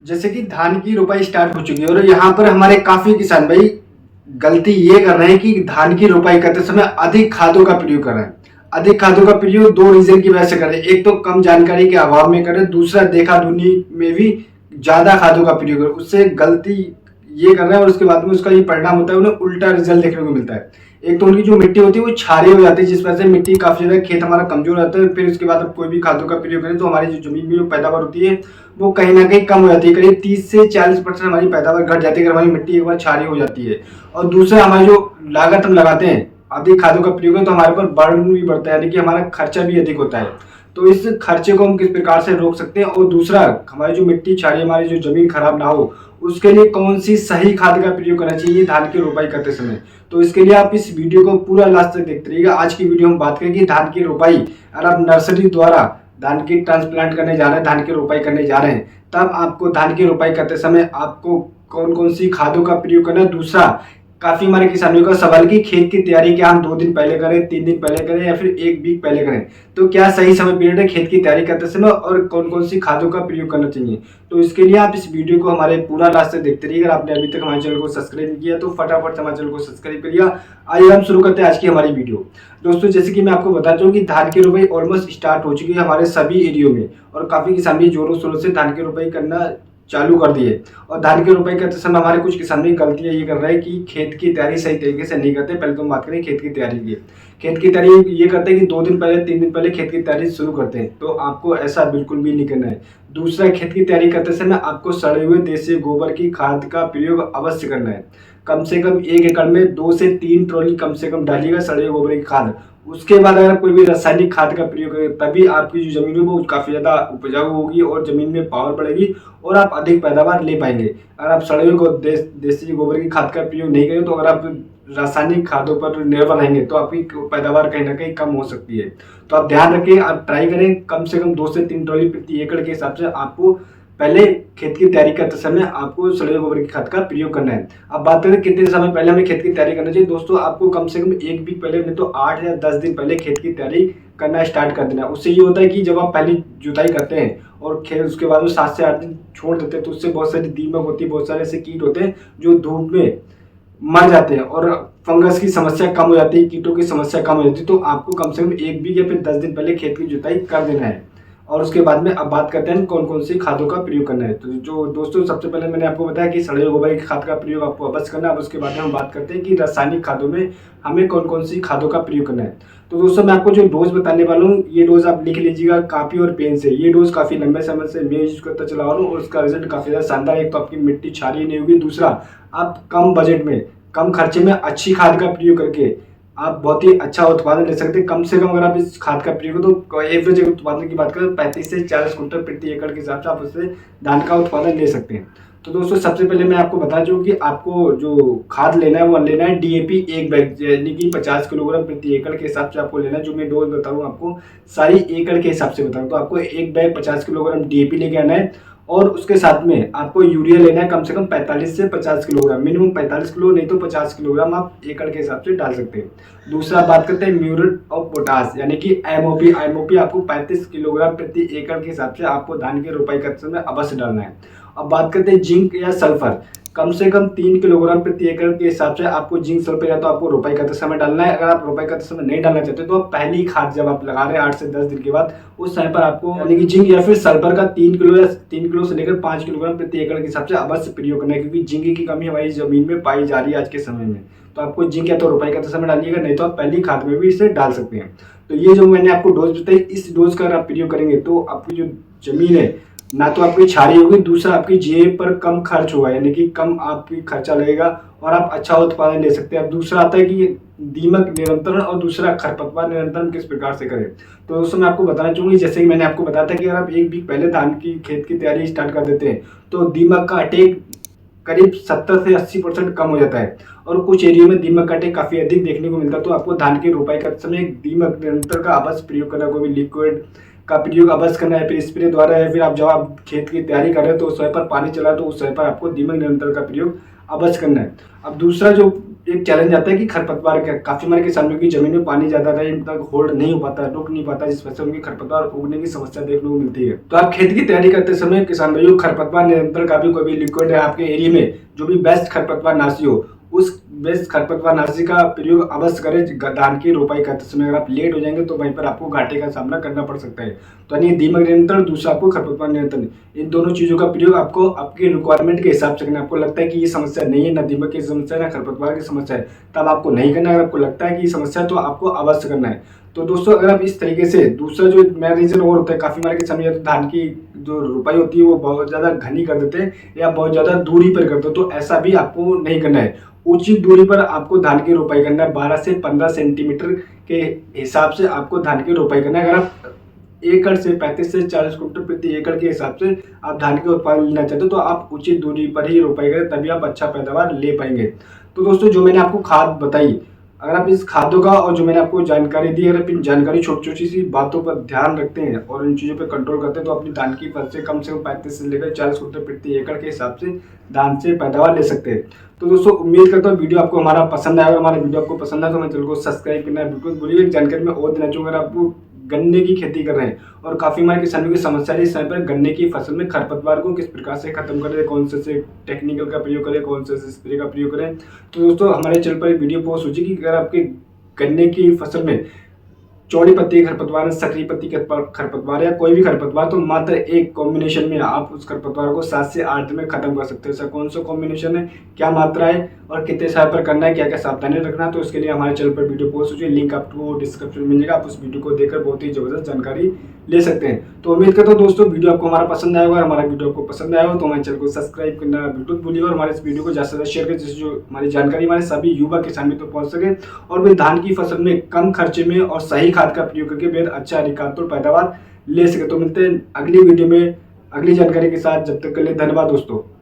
जैसे कि धान की रोपाई स्टार्ट हो चुकी है और यहाँ पर हमारे काफी किसान भाई गलती ये कर रहे हैं कि धान की रोपाई करते समय अधिक खादों का प्रयोग कर रहे हैं। अधिक खादों का प्रयोग दो रीजन की वजह से कर रहे हैं। एक तो कम जानकारी के अभाव में कर रहे हैं, दूसरा देखा दुनी में भी ज्यादा खादों का प्रयोग कर रहे हैं। उससे गलती ये कर रहे हैं और उसके बाद में उसका ये परिणाम होता है, उन्हें उल्टा रिजल्ट देखने को मिलता है। एक तो उनकी जो मिट्टी होती है वो क्षारीय हो जाती है, जिस वजह से मिट्टी काफी ज्यादा खेत हमारा कमजोर रहता है। फिर उसके बाद अब कोई भी खादों का प्रयोग करें तो हमारी जो जमीन में जो पैदावार होती है वो कहीं ना कहीं कम हो जाती है। करीब 30 से 40% हमारी पैदावार घट जाती है अगर हमारी मिट्टी एक बार क्षारीय हो जाती है। और दूसरा हमारी जो लागत हम लगाते हैं अधिक खादों का प्रयोग है तो हमारे पर बर्डन भी बढ़ता है, यानी कि हमारा खर्चा भी अधिक होता है। तो इस खर्चे को हम किस प्रकार से रोक सकते हैं, और दूसरा हमारी जो मिट्टी क्षारीय, हमारी जो जमीन खराब ना हो, उसके लिए कौन सी सही खाद का प्रयोग करना चाहिए धान की रोपाई करते समय। तो इसके लिए आप इस वीडियो को पूरा लास्ट तक देखते रहिएगा। आज की वीडियो में बात करेंगे धान की रोपाई, अगर आप नर्सरी द्वारा धान की ट्रांसप्लांट करने जा रहे हैं, धान की रोपाई करने जा रहे हैं, तब आपको धान की रोपाई करते समय आपको कौन कौन सी खादों का प्रयोग करना है। दूसरा, काफी हमारे किसानों का सवाल कि खेत की तैयारी क्या हम 2 दिन पहले करें, 3 दिन पहले करें या फिर 1 वीक पहले करें। तो क्या सही समय पीरियड है खेत की तैयारी करते समय, और कौन कौन सी खादों का प्रयोग करना चाहिए। तो इसके लिए आप इस वीडियो को हमारे पूरा लास्ट तक देखते रहिए। अगर आपने अभी तक हमारे चैनल को सब्सक्राइब नहीं किया तो फटाफट हमारे चैनल को सब्सक्राइब करिए। आइए हम शुरू करते हैं आज की हमारी वीडियो। दोस्तों, जैसे कि मैं आपको बता दूं कि धान की रोपाई ऑलमोस्ट स्टार्ट हो चुकी है हमारे सभी एरियो में, और काफी किसान भी जोरों शोरों से धान की रोपाई करना चालू कर दिए। और धान की रोपाई करते समय हमारे कुछ किसान भी गलतियां ये कर रहे हैं कि खेत की तैयारी सही तरीके से नहीं करते। पहले तो हम बात करें खेत की तैयारी की। खेत की तैयारी ये करते हैं कि 2 दिन पहले, 3 दिन पहले खेत की तैयारी शुरू करते हैं, तो आपको ऐसा बिल्कुल भी नहीं करना है। दूसरा, खेत की तैयारी करते समय आपको सड़े हुए देसी गोबर की खाद का प्रयोग अवश्य करना है। कम से कम 1 एकड़ में 2 से 3 ट्रॉली कम से कम डालिएगा सड़े हुए गोबर की खाद। उसके बाद अगर कोई भी रासायनिक खाद का प्रयोग करें तभी आपकी जो जमीन है वो काफी ज्यादा उपजाऊ होगी और जमीन में पावर बढ़ेगी और आप अधिक पैदावार ले पाएंगे। अगर आप सड़े हुए देसी गोबर की खाद का प्रयोग नहीं करें, तो अगर आप रासायनिक खादों पर निर्भर रहेंगे तो आपकी पैदावार कहीं ना कहीं कम हो सकती है। तो आप ध्यान रखें, आप ट्राई करें कम से कम 2 से 3 ट्रॉली प्रति एकड़ के हिसाब से आपको पहले खेत की तैयारी करते समय आपको सड़े गोबर की खाद का प्रयोग करना है। अब बात करें कितने समय पहले हमें खेत की तैयारी करना चाहिए। दोस्तों, आपको कम से कम 1 वीक पहले, नहीं तो 8 या 10 दिन पहले खेत की तैयारी करना स्टार्ट कर देना। उससे ये होता है कि जब आप पहली जुताई करते हैं और खेत उसके बाद में 7 से 8 दिन छोड़ देते हैं, तो उससे बहुत सारी दीमक होती है, बहुत सारे ऐसे कीट होते हैं जो धूप में मर जाते हैं और फंगस की समस्या कम हो जाती है, कीटों की समस्या कम हो जाती है। तो आपको कम से कम 1 वीक या फिर 10 दिन पहले खेत की जुताई कर देना है। और उसके बाद में अब बात करते हैं कौन कौन सी खादों का प्रयोग करना है। तो जो दोस्तों, सबसे पहले मैंने आपको बताया कि सड़े गोबर की खाद का प्रयोग आपको अवश्य करना है। अब उसके बाद में हम बात करते हैं कि रासायनिक खादों में हमें कौन कौन सी खादों का प्रयोग करना है। तो दोस्तों, मैं आपको जो डोज बताने वाला हूँ, ये डोज आप लिख लीजिएगा कापी और पेन से। ये डोज काफी लंबे समय से मैं यूज करता चला आ रहा हूँ और उसका रिजल्ट काफी ज्यादा शानदार है। एक तो आपकी मिट्टी क्षारीय नहीं होगी, दूसरा आप कम बजट में, कम खर्चे में अच्छी खाद का प्रयोग करके आप बहुत ही अच्छा उत्पादन ले सकते हैं। कम से कम अगर आप इस खाद का प्रयोग तो एवरेज उत्पादन की बात करें 35 से 40 कुंटल प्रति एकड़ के हिसाब से आप उससे धान का उत्पादन ले सकते हैं। तो दोस्तों, सबसे पहले मैं आपको बता दूं कि आपको जो खाद लेना है वो लेना है डीएपी 1 बैग, यानी कि 50 किलोग्राम प्रति एकड़ के हिसाब से आपको लेना है। जो मैं डोज बता रहा हूँ आपको सारी एकड़ के हिसाब से बता रहा हूँ। तो आपको 1 बैग 50 किलोग्राम डीएपी लेके आना है और उसके साथ में आपको यूरिया लेना है कम से कम 45 से 50 किलोग्राम, मिनिमम 45 किलो, नहीं तो 50 किलोग्राम आप एकड़ के हिसाब से डाल सकते हैं। दूसरा बात करते हैं म्यूरेट ऑफ पोटास, यानी कि एमओपी। एमओपी आपको 35 किलोग्राम प्रति एकड़ के हिसाब से आपको धान की रोपाई करते समय अवश्य डालना है। अब बात करते हैं जिंक या सल्फर, कम से कम 3 किलोग्राम प्रति एकड़ के हिसाब से आपको जिंक सल्फर या तो आपको रोपाई करते समय डालना है। अगर आप रोपाई करते समय नहीं डालना चाहते तो आप पहली खाद जब आप लगा रहे हैं 8 से 10 दिन के बाद, उस समय पर आपको यानी कि जिंक या फिर सल्फर का 3 किलो या 3 किलो से लेकर 5 किलोग्राम प्रति एकड़ के हिसाब से अवश्य प्रयोग करना है, क्योंकि जिंक की कमी हमारी जमीन में पाई जा रही है आज के समय में। तो आपको जिंक या तो रोपाई करते समय डालिएगा, नहीं तो आप पहली खाद में भी इसे डाल सकते हैं। तो ये जो मैंने आपको डोज बताई, इस डोज का अगर आप प्रयोग करेंगे तो आपकी जो जमीन है ना तो आपकी क्षारीय होगी, दूसरा आपकी जीए पर कम खर्च होगा, यानी कि कम आपकी खर्चा लगेगा और आप अच्छा उत्पादन ले सकते हैं। अब दूसरा आता है कि दीमक नियंत्रण और दूसरा खरपतवार नियंत्रण किस प्रकार से करें। तो दोस्तों, मैं आपको बताना चाहूंगी, जैसे कि मैंने आपको बताया था कि अगर आप 1 वीक पहले धान की खेत की तैयारी स्टार्ट कर देते हैं तो दीमक का अटैक करीब 70 से 80% कम हो जाता है और कुछ एरिया में दीमक का अटैक काफी अधिक देखने को मिलता है। तो आपको धान की रोपाई करते समय दीमक नियंत्रण का अवश्य प्रयोग करना, कोई भी लिक्विड का प्रयोग अवश्य करना है, फिर स्प्रे द्वारा है, फिर आप जब आप खेत की तैयारी कर रहे हैं तो उस समय पर पानी चला तो उस समय पर आपको दीमक नियंत्रण का प्रयोग अवश्य करना है। अब दूसरा जो एक चैलेंज आता है कि खरपतवार का काफी हमारे किसानों की जमीन में पानी ज्यादा रहे, तक होल्ड नहीं हो पाता, रुक नहीं पाता, जिस वजह से उनकी खरपतवार उगने की समस्या देखने को मिलती है। तो आप खेती की तैयारी करते समय किसान भाइयों खरपतवार नियंत्रण का भी कोई भी लिक्विड है आपके एरिया में जो भी बेस्ट खरपतवार नाशी हो, उस बेस्ट खरपतवार नाशी का प्रयोग अवश्य करें। धान की रोपाई करते समय अगर आप लेट हो जाएंगे तो वहीं पर आपको घाटे का सामना करना पड़ सकता है। तो यानी दीमक नियंत्रण, दूसरा आपको खरपतवार नियंत्रण, इन दोनों चीजों का प्रयोग आपको आपकी रिक्वायरमेंट के हिसाब से करना। आपको लगता है कि ये समस्या नहीं है, ना दीमक की समस्या है ना खरपतवार की समस्या है, तब आपको नहीं करना है। अगर आपको लगता है कि ये समस्या है तो आपको अवश्य करना है। तो दोस्तों अगर आप इस तरीके से, दूसरा जो मेन रीजन और होता है काफी हमारे किसान तो धान की जो रोपाई होती है वो बहुत ज्यादा घनी कर देते हैं या बहुत ज्यादा दूरी पर करते हैं, तो ऐसा भी आपको नहीं करना है। उचित दूरी पर आपको धान की रोपाई करना है। 12 से 15 सेंटीमीटर के हिसाब से आपको धान की रोपाई करना है। अगर आप एकड़ से 35 से 40 कुंटल प्रति एकड़ के हिसाब से आप धान के उत्पादन लेना चाहते हो तो आप उचित दूरी पर ही रोपाई करें, तभी आप अच्छा पैदावार ले पाएंगे। तो दोस्तों जो मैंने आपको खाद बताई, अगर आप इस खादों का और जो मैंने आपको जानकारी दी, अगर आप इन जानकारी छोटी छोटी सी बातों पर ध्यान रखते हैं और इन चीज़ों पर कंट्रोल करते हैं तो अपनी धान की फसल से कम 35 से लेकर 40 कुंटल प्रति एकड़ के हिसाब से धान से पैदावार ले सकते हैं। तो दोस्तों उम्मीद करता हूँ वीडियो आपको हमारा पसंद आया। हमारा वीडियो आपको पसंद आया तो हमारे चैनल को सब्सक्राइब करना बिल्कुल भूलिए। एक जानकारी में और देना चाहूँगा, अगर आपको गन्ने की खेती कर रहे हैं और काफी हमारे किसानों की समस्या है इस समय पर गन्ने की फसल में खरपतवार को किस प्रकार से खत्म करें, कौन से टेक्निकल का प्रयोग करें, कौन से स्प्रे का प्रयोग करें, तो दोस्तों हमारे चैनल पर वीडियो पोस्ट हो चुकी। अगर आपके गन्ने की फसल में चौड़ी पत्ती खरपतवार, सक्रिय पत्ती खरपतवार या कोई भी खरपतवार, तो मात्र एक कॉम्बिनेशन में आप उस खरपतवार को 7 से 8 दिन में खत्म कर सकते हो। सर कौन सा कॉम्बिनेशन है, क्या मात्रा है और कितने समय पर करना है, क्या क्या सावधानी रखना है, तो उसके लिए हमारे चैनल पर वीडियो पोस्ट हो चुकी है। लिंक आपको डिस्क्रिप्शन में मिल जाएगा, आप उस वीडियो को देखकर बहुत ही जबरदस्त जानकारी ले सकते हैं। तो उम्मीद करता हूँ दोस्तों वीडियो आपको हमारा पसंद आया होगा। हमारा वीडियो आपको पसंद आया हो तो हमारे चैनल को सब्सक्राइब करना बिल्कुल भूलिए और हमारे इस वीडियो को ज़्यादा से ज़्यादा शेयर करें, जिससे जो हमारी जानकारी हमारे सभी युवा किसान भी तो पहुँच सके और वे धान की फसल में कम खर्चे में और सही खाद का प्रयोग करके बेहद अच्छा अधिकतर पैदावार ले सके। तो मिलते हैं अगली वीडियो में अगली जानकारी के साथ, जब तक के लिए धन्यवाद दोस्तों।